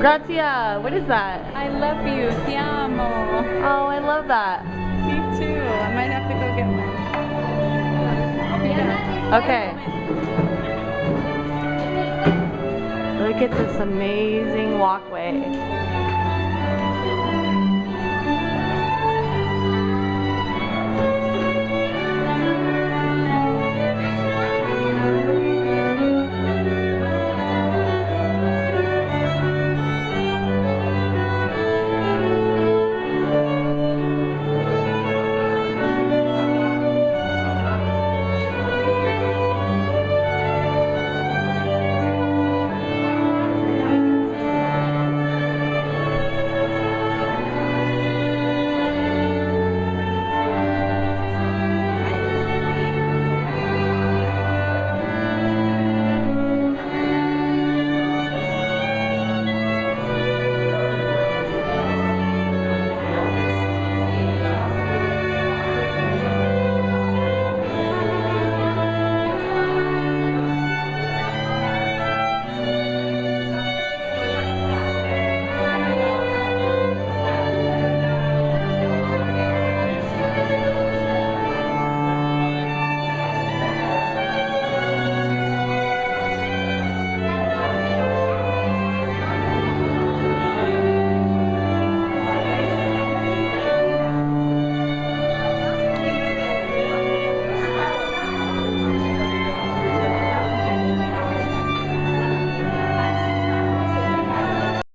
Grazia, what is that? I love you. Ti amo. Oh, I love that. Me too. I might have to go get one. I'll be back. Okay. Look at this amazing walkway.